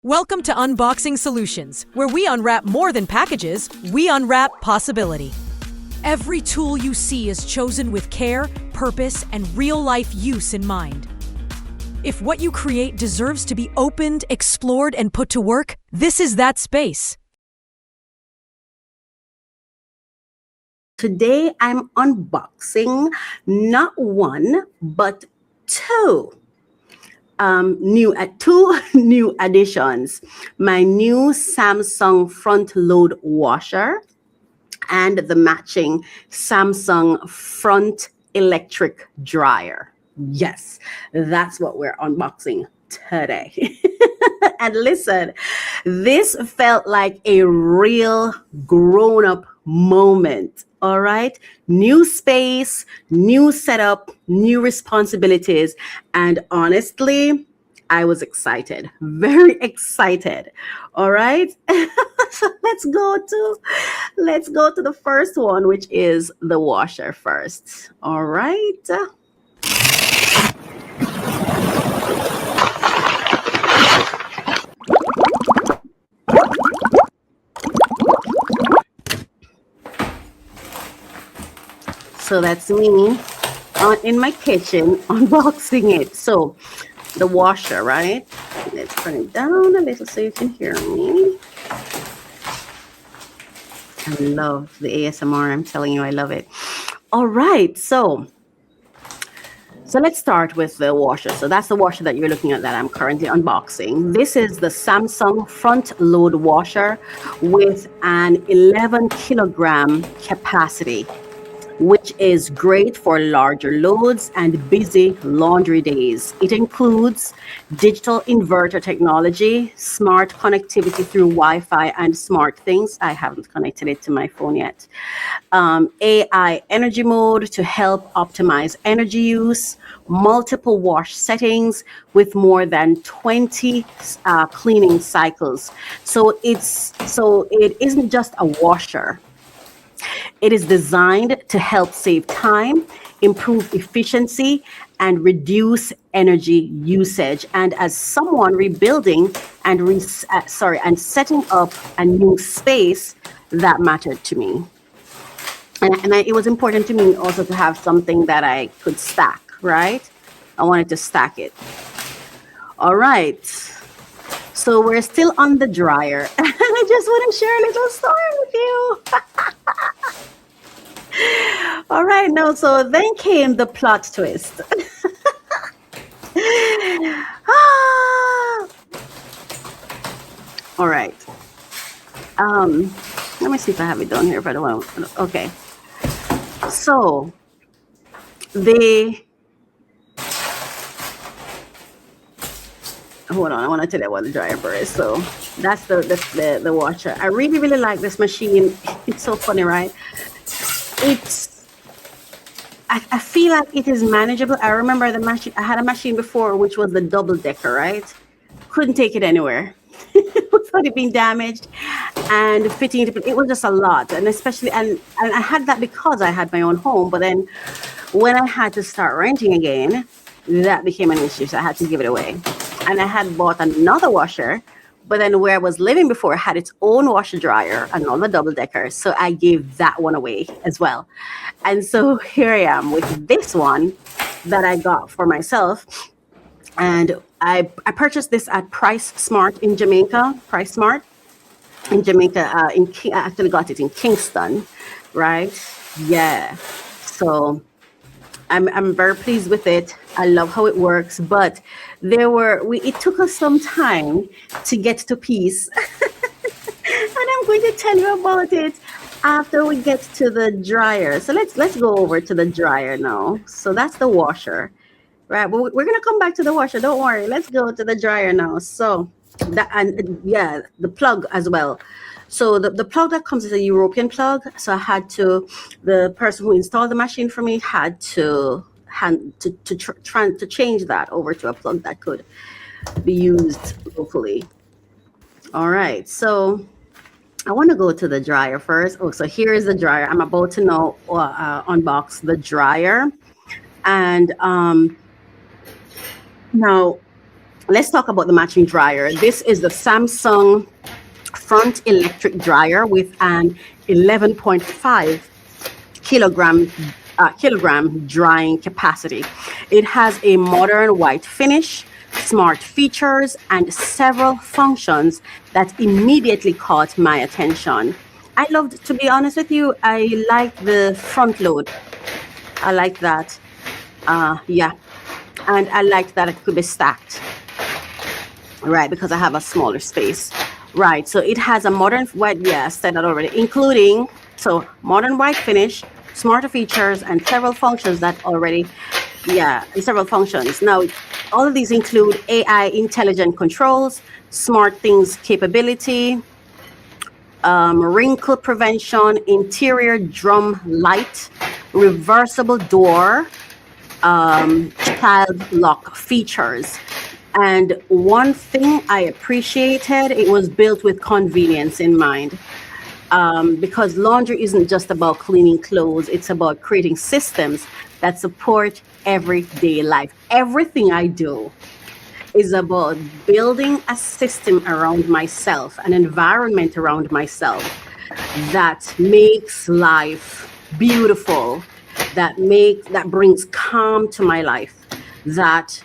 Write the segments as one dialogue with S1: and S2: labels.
S1: Welcome to Unboxing Solutions, where we unwrap more than packages, we unwrap possibility. Every tool you see is chosen with care, purpose, and real-life use in mind. If what you create deserves to be opened, explored, and put to work, this is that space.
S2: Today I'm unboxing not one, but two new additions. My new Samsung front load washer and the matching Samsung front electric dryer. Yes, that's what we're unboxing today. And listen, this felt like a real grown-up moment. All right, new space, new setup, new responsibilities, and honestly, I was excited, very excited. All right, so let's go to the first one, which is the washer first. All right. So that's me in my kitchen unboxing it. So the washer, right? Let's turn it down a little so you can hear me. I love the ASMR. I'm telling you, I love it. All right, so let's start with the washer. So that's the washer that you're looking at that I'm currently unboxing. This is the Samsung front load washer with an 11 kilogram capacity, which is great for larger loads and busy laundry days. It includes digital inverter technology, smart connectivity through Wi-Fi and smart things. I haven't connected it to my phone yet. AI energy mode to help optimize energy use, multiple wash settings with more than 20 cleaning cycles. So it isn't just a washer. It is designed to help save time, improve efficiency, and reduce energy usage. And as someone rebuilding and setting up a new space, that mattered to me. It was important to me also to have something that I could stack, right? I wanted to stack it. All right. So we're still on the dryer. And I just want to share a little story with you. All right, no, so then came the plot twist. All right. Let me see if I have it down here, but I don't want to. Okay. So hold on, I want to tell you what the dryer first. So that's the washer. I really, really like this machine. It's so funny, right? I feel like it is manageable. I remember the machine. I had a machine before, which was the double decker, right? Couldn't take it anywhere without it being damaged and fitting it. It was just a lot, and especially and I had that because I had my own home. But then when I had to start renting again, that became an issue. So I had to give it away. And I had bought another washer, but then where I was living before had its own washer dryer, another double decker. So I gave that one away as well. And so here I am with this one that I got for myself. And I purchased this at Price Smart in Jamaica. Price Smart in Jamaica. I actually got it in Kingston, right? Yeah. So I'm very pleased with it. I love how it works, but it took us some time to get to peace. And I'm going to tell you about it after we get to the dryer. So let's go over to the dryer now. So that's the washer, right? But we're gonna come back to the washer. Don't worry. Let's go to the dryer now. So the plug as well. So the plug that comes is a European plug. So the person who installed the machine for me had to change that over to a plug that could be used locally. All right, so I want to go to the dryer first. Oh, so here is the dryer. I'm about to now unbox the dryer. And now let's talk about the matching dryer. This is the Samsung front electric dryer with an 11.5 kilogram drying capacity. It has a modern white finish, smart features, and several functions that immediately caught my attention. I loved, to be honest with you, I like the front load. I like that. Yeah. And I like that it could be stacked, right? Because I have a smaller space. Right. So it has a modern white, yeah, I said that already, including, so modern white finish, smarter features, and several functions that already, yeah, and several functions. Now, all of these include AI intelligent controls, smart things capability, wrinkle prevention, interior drum light, reversible door, child lock features. And one thing I appreciated, it was built with convenience in mind. Because laundry isn't just about cleaning clothes, it's about creating systems that support everyday life. Everything I do is about building a system around myself, an environment around myself that makes life beautiful, that brings calm to my life, that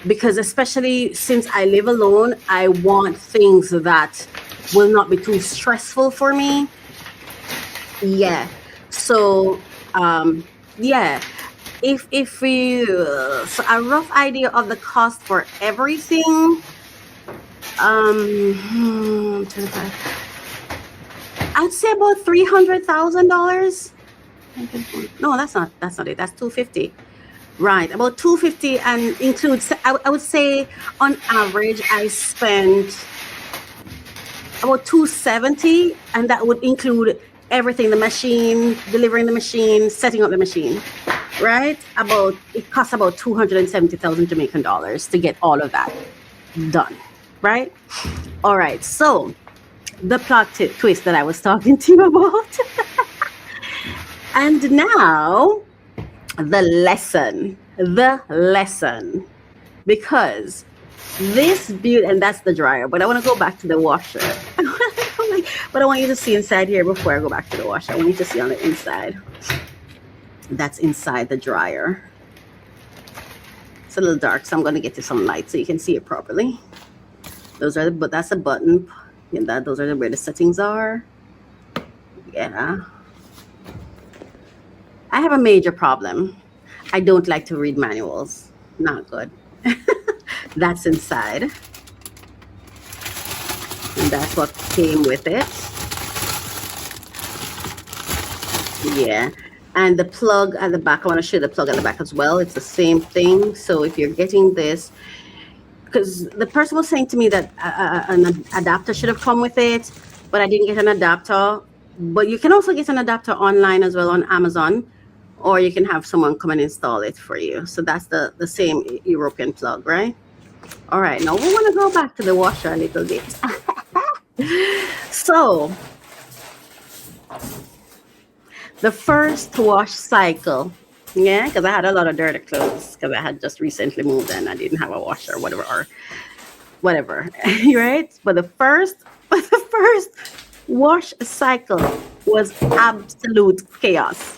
S2: because especially since I live alone, I want things that will not be too stressful for me. Yeah. So, yeah. If we so a rough idea of the cost for everything, 25, I'd say about $300,000. No, that's not it. That's 250. Right, about 250 and includes. I would say on average I spent about 270, and that would include everything: the machine, delivering the machine, setting up the machine. Right, about it costs about 270,000 Jamaican dollars to get all of that done. Right. All right. So the twist that I was talking to you about, and now the lesson, because this beauty, and that's the dryer, but I want to go back to the washer. But I want you to see inside here before I go back to the washer. I want you to see on the inside. That's inside the dryer. It's a little dark, so I'm going to get you some light so you can see it properly. But that's a button. And those are where the settings are. Yeah. I have a major problem. I don't like to read manuals. Not good. That's inside. And that's what came with it. Yeah. And the plug at the back, I want to show you the plug at the back as well. It's the same thing. So if you're getting this, because the person was saying to me that an adapter should have come with it, but I didn't get an adapter. But you can also get an adapter online as well on Amazon, or you can have someone come and install it for you. So that's the same European plug, right? All right, now we want to go back to the washer a little bit. So the first wash cycle, yeah, because I had a lot of dirty clothes because I had just recently moved and I didn't have a washer or whatever, right? But the first wash cycle was absolute chaos.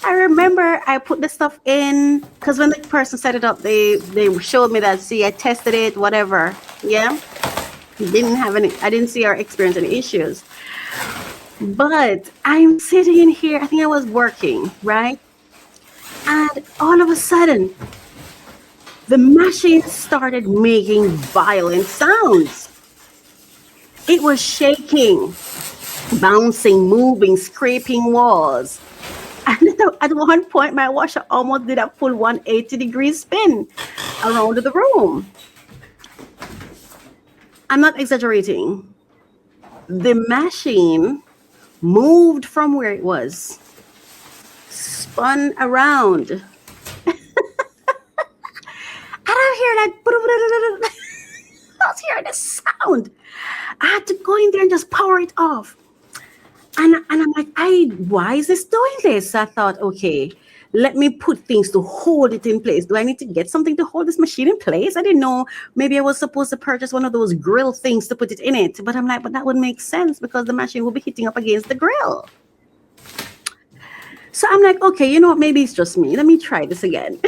S2: I remember I put the stuff in because when the person set it up, they showed me that, see, I tested it, whatever. Yeah. I didn't see or experience any issues. But I'm sitting in here, I think I was working, right? And all of a sudden, the machine started making violent sounds. It was shaking, bouncing, moving, scraping walls. And at one point, my washer almost did a full 180-degree spin around the room. I'm not exaggerating. The machine moved from where it was, spun around. And I hear that. I was hearing the sound. I had to go in there and just power it off. And I'm like, why is this doing this? I thought, okay, let me put things to hold it in place. Do I need to get something to hold this machine in place? I didn't know. Maybe I was supposed to purchase one of those grill things to put it in it. But I'm like, but that would make sense because the machine will be hitting up against the grill. So I'm like, okay, you know what? Maybe it's just me. Let me try this again.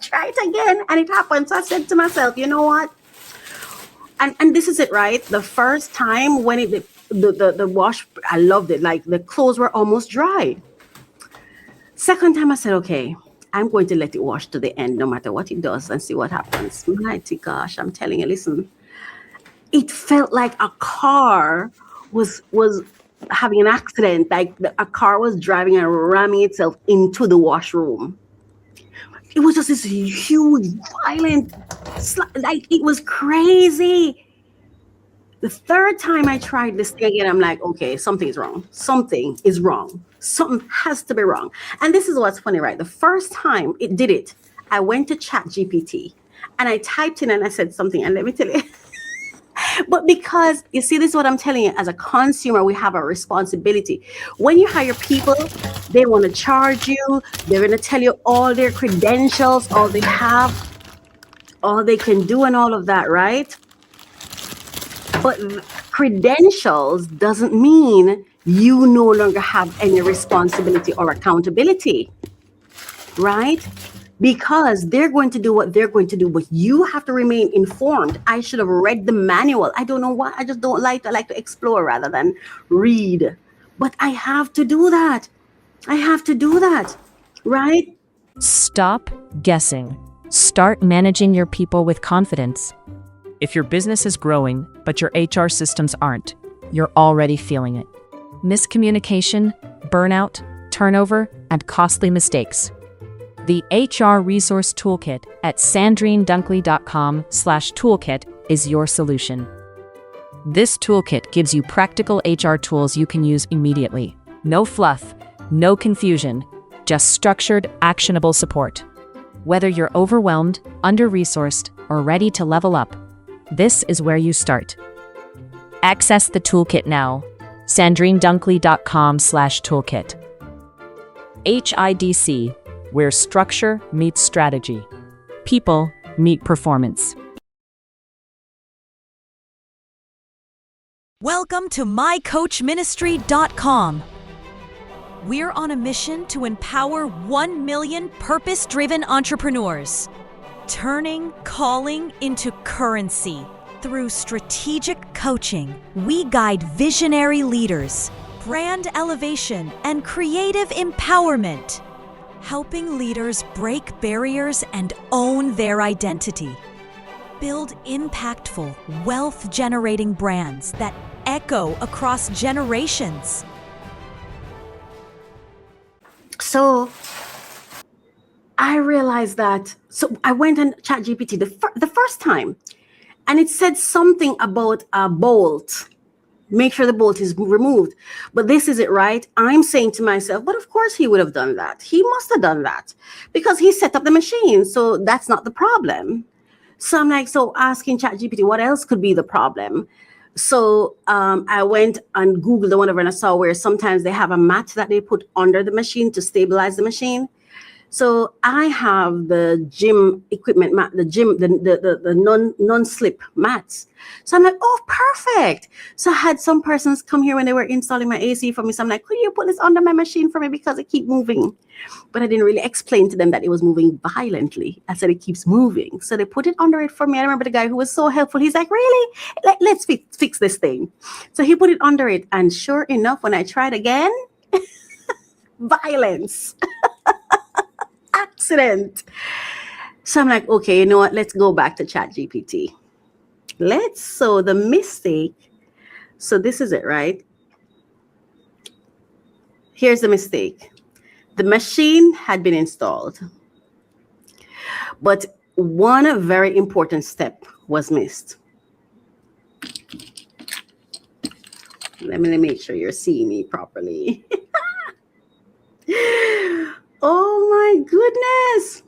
S2: Try it again. And it happened. So I said to myself, you know what? And this is it, right? The first time when the wash, I loved it. Like the clothes were almost dry. Second time I said, okay, I'm going to let it wash to the end no matter what it does and see what happens. Mighty gosh, I'm telling you, listen, it felt like a car was having an accident, like a car was driving and ramming itself into the washroom. It was just this huge, violent, like it was crazy. The third time I tried this thing again, I'm like, okay, something is wrong. Something is wrong. Something has to be wrong. And this is what's funny, right? The first time it did it, I went to ChatGPT and I typed in and I said something. And let me tell you, but because you see, this is what I'm telling you, as a consumer, we have a responsibility. When you hire people, they want to charge you. They're going to tell you all their credentials, all they have, all they can do and all of that, right? But credentials doesn't mean you no longer have any responsibility or accountability, right? Because they're going to do what they're going to do, but you have to remain informed. I should have read the manual. I don't know why. I just don't like to. I like to explore rather than read. But I have to do that. I have to do that, right?
S3: Stop guessing. Start managing your people with confidence. If your business is growing, but your HR systems aren't, you're already feeling it. Miscommunication, burnout, turnover, and costly mistakes. The HR Resource Toolkit at sandrinedunkley.com/toolkit is your solution. This toolkit gives you practical HR tools you can use immediately. No fluff, no confusion, just structured, actionable support. Whether you're overwhelmed, under-resourced, or ready to level up, this is where you start. Access the toolkit now. sandrinedunkley.com/toolkit. HIDC, where structure meets strategy. People meet performance.
S1: Welcome to mycoachministry.com. We're on a mission to empower 1 million purpose-driven entrepreneurs, turning calling into currency. Through strategic coaching, we guide visionary leaders, brand elevation, and creative empowerment, helping leaders break barriers and own their identity. Build impactful, wealth-generating brands that echo across generations.
S2: So I realized that. So I went on ChatGPT the first time, and it said something about a bolt. Make sure the bolt is removed. But this is it, right? I'm saying to myself, but of course he would have done that. He must have done that because he set up the machine. So that's not the problem. So I'm like, so asking ChatGPT, what else could be the problem? So I went and Googled one of and I saw where sometimes they have a mat that they put under the machine to stabilize the machine. So I have the gym equipment mat, the non-slip mats. So I'm like, oh, perfect. So I had some persons come here when they were installing my AC for me. So I'm like, could you put this under my machine for me because it keeps moving? But I didn't really explain to them that it was moving violently. I said it keeps moving. So they put it under it for me. I remember the guy who was so helpful. He's like, really? Let's fix this thing. So he put it under it. And sure enough, when I tried again, violence. Accident. So I'm like, okay, you know what? Let's go back to ChatGPT. So the mistake. So this is it, right? Here's the mistake. The machine had been installed, but one very important step was missed. Let me make sure you're seeing me properly. Oh my goodness.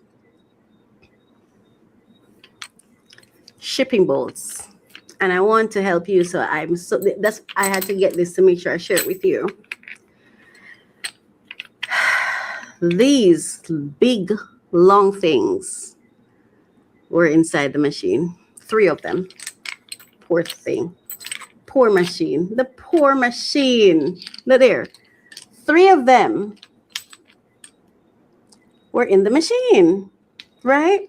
S2: Shipping bolts. And I want to help you. So I had to get this to make sure I share it with you. these big, long things were inside the machine. 3 of them. Poor thing. Poor machine. The poor machine. Look there. 3 of them were in the machine, right?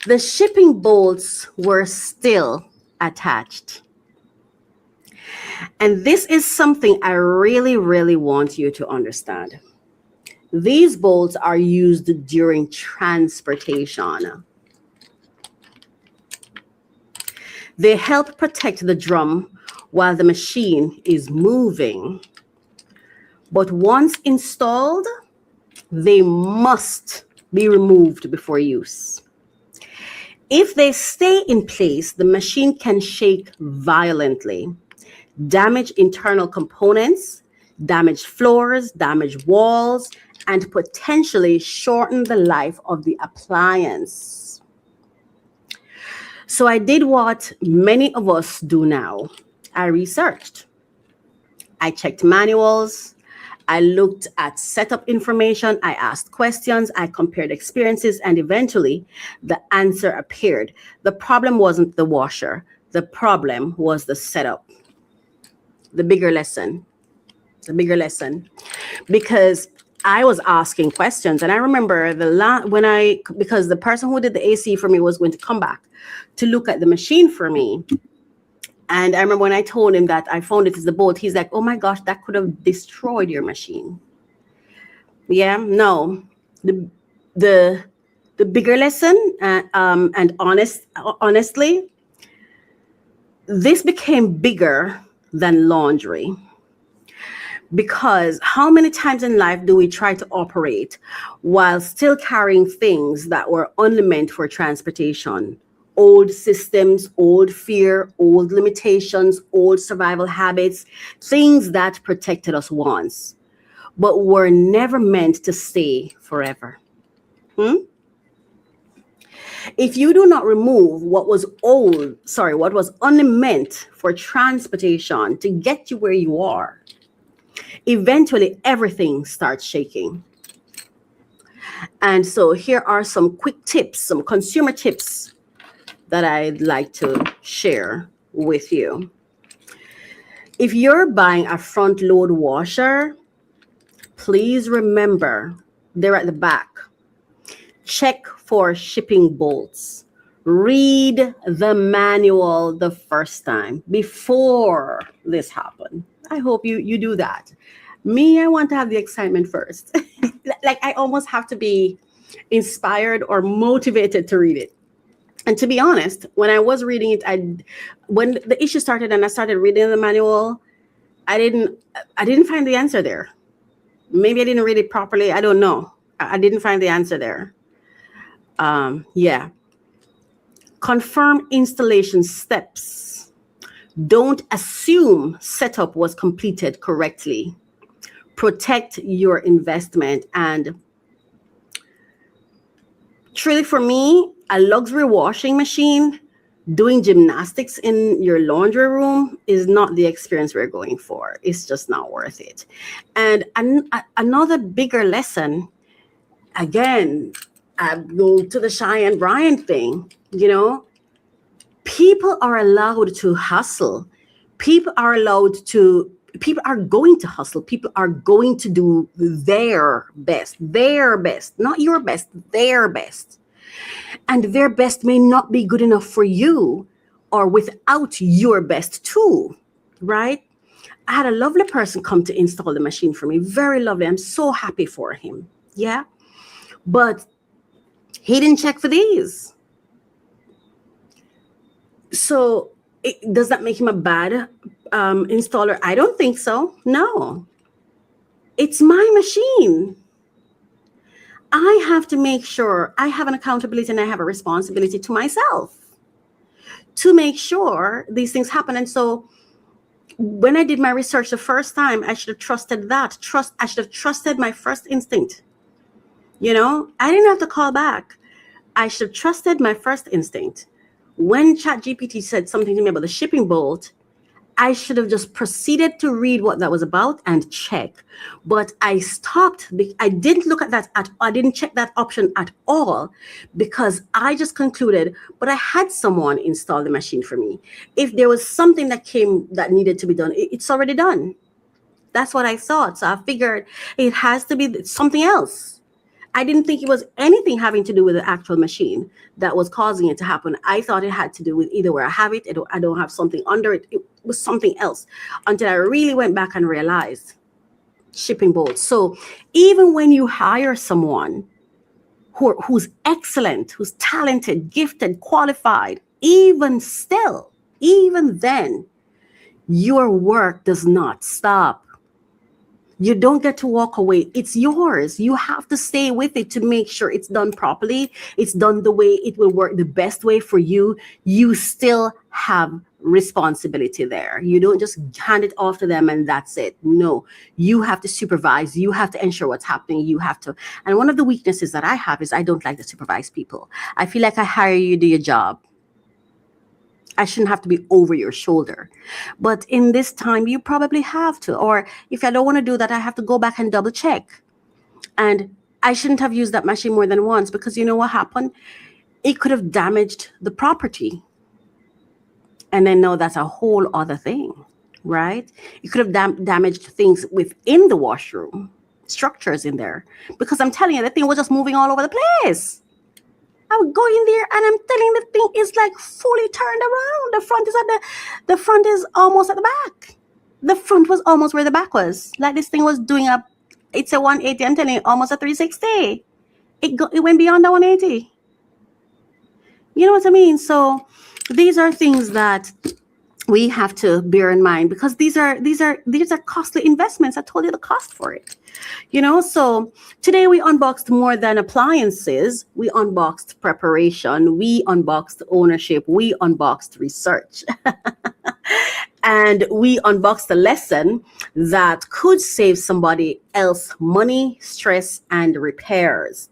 S2: The shipping bolts were still attached. And this is something I really, really want you to understand. These bolts are used during transportation. They help protect the drum while the machine is moving. But once installed, they must be removed before use. If they stay in place, the machine can shake violently, damage internal components, damage floors, damage walls, and potentially shorten the life of the appliance. So I did what many of us do now. I researched. I checked manuals. I looked at setup information, I asked questions, I compared experiences, and eventually the answer appeared. The problem wasn't the washer. The problem was the setup. The bigger lesson. Because I was asking questions, and I remember because the person who did the AC for me was going to come back to look at the machine for me. And I remember when I told him that I found it is the bolt, he's like, oh my gosh, that could have destroyed your machine. Yeah, no. The bigger lesson, and honestly, this became bigger than laundry. Because how many times in life do we try to operate while still carrying things that were only meant for transportation? Old systems, old fear, old limitations, old survival habits, things that protected us once, but were never meant to stay forever. If you do not remove what was only meant for transportation to get you where you are, eventually everything starts shaking. And so here are some quick tips, some consumer tips that I'd like to share with you. If you're buying a front load washer, please remember they're at the back. Check for shipping bolts. Read the manual the first time before this happened. I hope you do that. Me, I want to have the excitement first. Like I almost have to be inspired or motivated to read it. And to be honest, when I was reading it, when the issue started and I started reading the manual, I didn't find the answer there. Maybe I didn't read it properly. I don't know. I didn't find the answer there. Yeah. Confirm installation steps. Don't assume setup was completed correctly. Protect your investment. And truly for me, a luxury washing machine doing gymnastics in your laundry room is not the experience we're going for. It's just not worth it. And another bigger lesson, again, I go to the Cheyenne Brian thing, people are allowed to hustle. People are going to hustle. People are going to do their best, not your best, their best. And their best may not be good enough for you or without your best too, right? I had a lovely person come to install the machine for me. Very lovely. I'm so happy for him. Yeah. But he didn't check for these. So does that make him a bad installer? I don't think so. No. It's my machine. I have to make sure I have an accountability and I have a responsibility to myself to make sure these things happen. And so when I did my research the first time, I should have trusted that. I should have trusted my first instinct. I didn't have to call back. I should have trusted my first instinct. When ChatGPT said something to me about the shipping bolt, I should have just proceeded to read what that was about and check. But I stopped. I didn't look at that I didn't check that option at all because I just concluded, but I had someone install the machine for me. If there was something that came that needed to be done, it's already done. That's what I thought. So I figured it has to be something else. I didn't think it was anything having to do with the actual machine that was causing it to happen. I thought it had to do with either where I have it, I don't have something under it. It was something else until I really went back and realized shipping bolts. So even when you hire someone who's excellent, who's talented, gifted, qualified, even then, your work does not stop. You don't get to walk away. It's yours. You have to stay with it to make sure it's done properly. It's done the way it will work the best way for you. You still have responsibility there. You don't just hand it off to them and that's it. No, you have to supervise. You have to ensure what's happening. You have to. And one of the weaknesses that I have is I don't like to supervise people. I feel like I hire you to do your job. I shouldn't have to be over your shoulder. But in this time, you probably have to. Or if I don't want to do that, I have to go back and double check. And I shouldn't have used that machine more than once because you know what happened? It could have damaged the property. And then no, that's a whole other thing, right? It could have damaged things within the washroom, structures in there. Because I'm telling you, the thing was just moving all over the place. I would go in there and I'm telling the thing is like fully turned around. The front is almost at the back. The front was almost where the back was. Like this thing was doing it's a 180, I'm telling you, almost a 360. It went beyond the 180. You know what I mean? So these are things that we have to bear in mind because these are costly investments. I told you the cost for it. So today we unboxed more than appliances. We unboxed preparation. We unboxed ownership. We unboxed research. And we unboxed a lesson that could save somebody else money, stress, and repairs.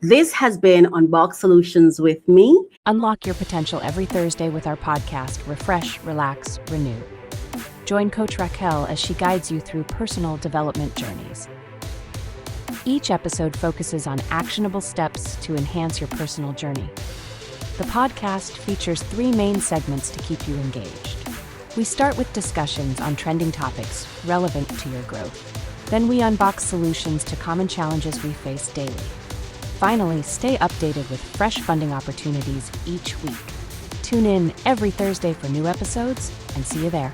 S2: This has been Unbox Solutions with me.
S3: Unlock your potential every Thursday with our podcast, Refresh, Relax, Renew. Join Coach Racquel as she guides you through personal development journeys. Each episode focuses on actionable steps to enhance your personal journey. The podcast features 3 main segments to keep you engaged. We start with discussions on trending topics relevant to your growth. Then we unbox solutions to common challenges we face daily. Finally, stay updated with fresh funding opportunities each week. Tune in every Thursday for new episodes and see you there.